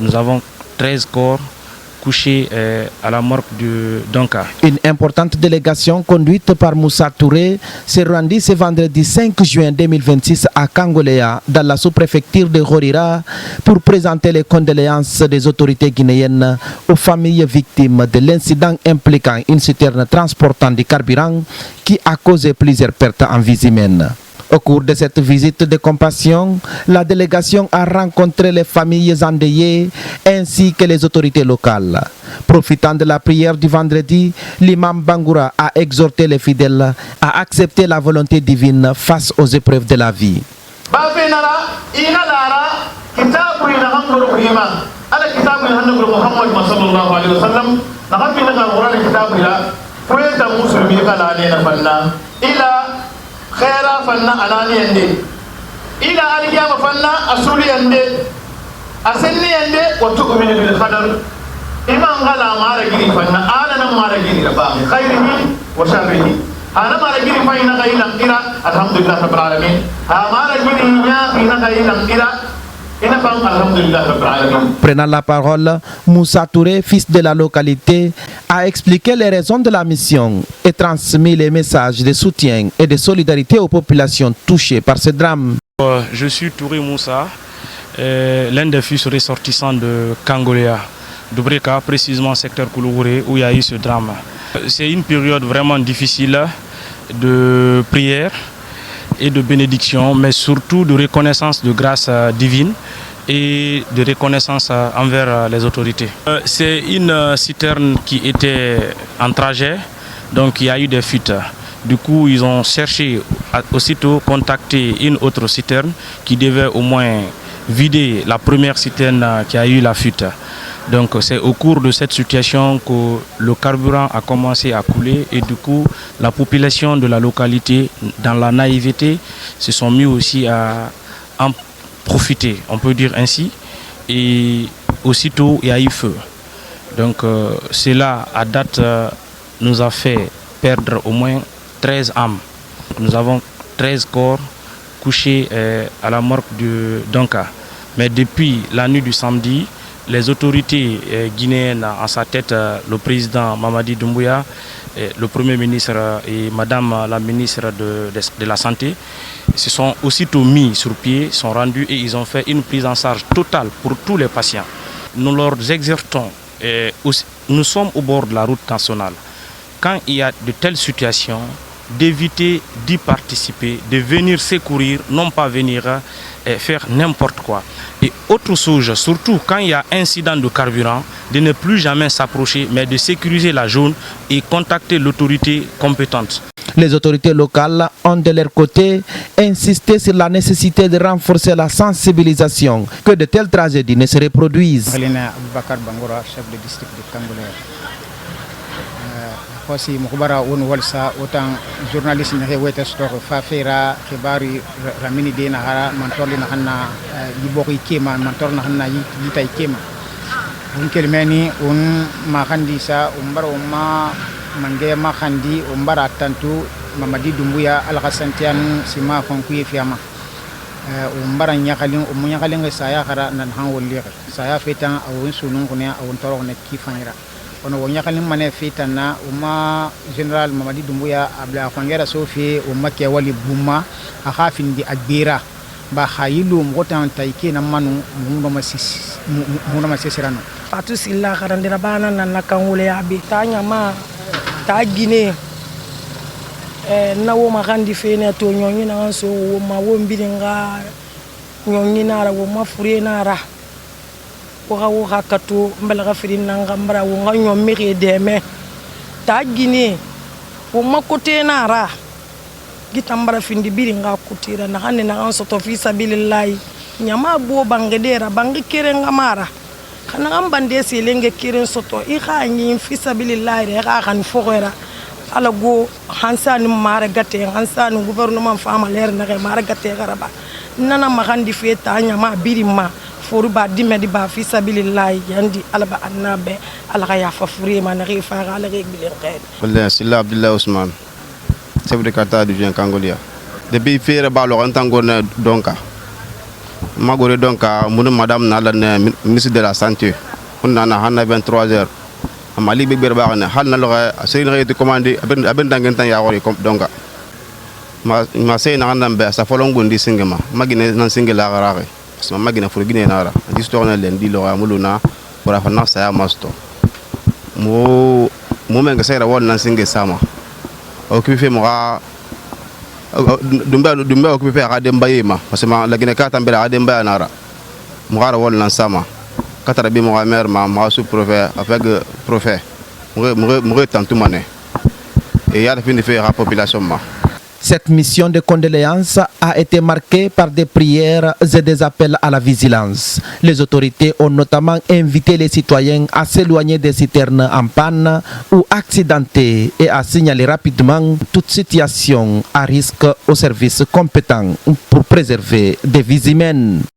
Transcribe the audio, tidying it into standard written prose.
nous avons 13 corps couchés à la morgue de Donka. Une importante délégation conduite par Moussa Touré s'est rendue ce vendredi 5 juin 2026 à Kangoléa, dans la sous-préfecture de Horira, pour présenter les condoléances des autorités guinéennes aux familles victimes de l'incident impliquant une citerne transportant du carburant qui a causé plusieurs pertes en vies humaines. Au cours de cette visite de compassion, la délégation a rencontré les familles endeuillées ainsi que les autorités locales. Profitant de la prière du vendredi, l'imam Bangoura a exhorté les fidèles à accepter la volonté divine face aux épreuves de la vie. خيرا فنا أناني يندي إلى ألقيام فنا أسولي يندي أسني يندي وتؤمن بالقدر إما غلا ما رجلي فنا أنا ما رجلي ربامي خيره وشره أنا ما رجلي فينا غينا إلى الحمد لله رب العالمين ما رجلي يا فينا غينا إلى Prenant la parole, Moussa Touré, fils de la localité, a expliqué les raisons de la mission et transmis les messages de soutien et de solidarité aux populations touchées par ce drame. Je suis Touré Moussa, l'un des fils ressortissants de Kangoléa, d'Oubreka, précisément secteur Koulougouré, où il y a eu ce drame. C'est une période vraiment difficile de prière et de bénédiction, mais surtout de reconnaissance de grâce divine et de reconnaissance envers les autorités. C'est une citerne qui était en trajet, donc il y a eu des fuites. Du coup, ils ont cherché à aussitôt contacter une autre citerne qui devait au moins vider la première citerne qui a eu la fuite. Donc c'est au cours de cette situation que le carburant a commencé à couler et du coup la population de la localité, dans la naïveté, se sont mis aussi à en profiter, on peut dire ainsi, et aussitôt il y a eu feu. Donc cela à date nous a fait perdre au moins 13 âmes. Nous avons 13 corps couchés à la morgue de Donka. Mais depuis la nuit du samedi, les autorités guinéennes, en sa tête le président Mamadi Doumbouya, le Premier ministre et Madame la ministre de la Santé, se sont aussitôt mis sur pied, sont rendus et ils ont fait une prise en charge totale pour tous les patients. Nous leur exhortons, nous sommes au bord de la route nationale. Quand il y a de telles situations, d'éviter d'y participer, de venir secourir, non pas venir faire n'importe quoi. Et autre chose, surtout quand il y a incident de carburant, de ne plus jamais s'approcher, mais de sécuriser la zone et contacter l'autorité compétente. Les autorités locales ont de leur côté insisté sur la nécessité de renforcer la sensibilisation, que de telles tragédies ne se reproduisent. Bakar Bangoura, chef de district de Kangoléa. Aussi mukubara won walsa autant journaliste ne weta stock fa fera khibari ramini de na hara man torli na hanna yiboki kema man torna hanna yitay kema on kelmeni on ma khandi sa umbar umma mange ma khandi umbara tantu Mamadi Doumbouya al khasantian sima fonkuye fiama umbara nyakalin umunyakalinga saya khara nan han wolli saya fetan awon sunun kunya awon toro ne kifanira ono wonyakalim mane fitana uma general Mamadi Doumbouya abla khangera sofi umma ke wali bumma akhafin di agbira ba khayilu ngotan taike na manu mundo masisirano patu silla karandira bana na Kangoléa bi tanya ma ta Guinée na wo makandi fene to nyonyi na so wo ma wo mbilinga nyonyi na ra wo mafure na ra wo kato mbala firin nanga mbara wo nganyo miri deme ta Guinée wo makote na ra gitambara findi biri nga kutira na hanne na anso to fi sabilillahi nyama bo bangedera bangi kere ngamara kana ngambande selenge kere soto I khanyi fi sabilillahi re ga kan fogera ala go hansani mara gate hansani gouvernement fama leer na mara gate garaba nana magandi feta nyama biri ma foruba dimedi ba fi sabilillahi yandi alaba annabe ala ya fafuri man rifa ala rek bilen khair wallahi silla Abdullah Ousmane chef de quartier du Kangoléa depuis faire ba lo antangona Donka Magore donc madame na ministre de la santé. On a 23h. Mali big berba na hal na loga sey na yete commandé aben dangen tan ya wori donc ma sey na ngam be sa folon gondi singema magine nan singela garare parce que magine fo gine na ra di sto na len di lo amuluna pour fa na sa masto mo men sey ra won nan singe sama o ki fe mo ga dumba o ki fe ga dem bayema parce que ma la gine ka tambela ga dem bayana ra mo ga won nan sama katara bi mo ga mer ma sous préfet avec préfet mo tantu mané et ya fin de faire la population ma. Cette mission de condoléances a été marquée par des prières et des appels à la vigilance. Les autorités ont notamment invité les citoyens à s'éloigner des citernes en panne ou accidentées et à signaler rapidement toute situation à risque aux services compétents pour préserver des vies humaines.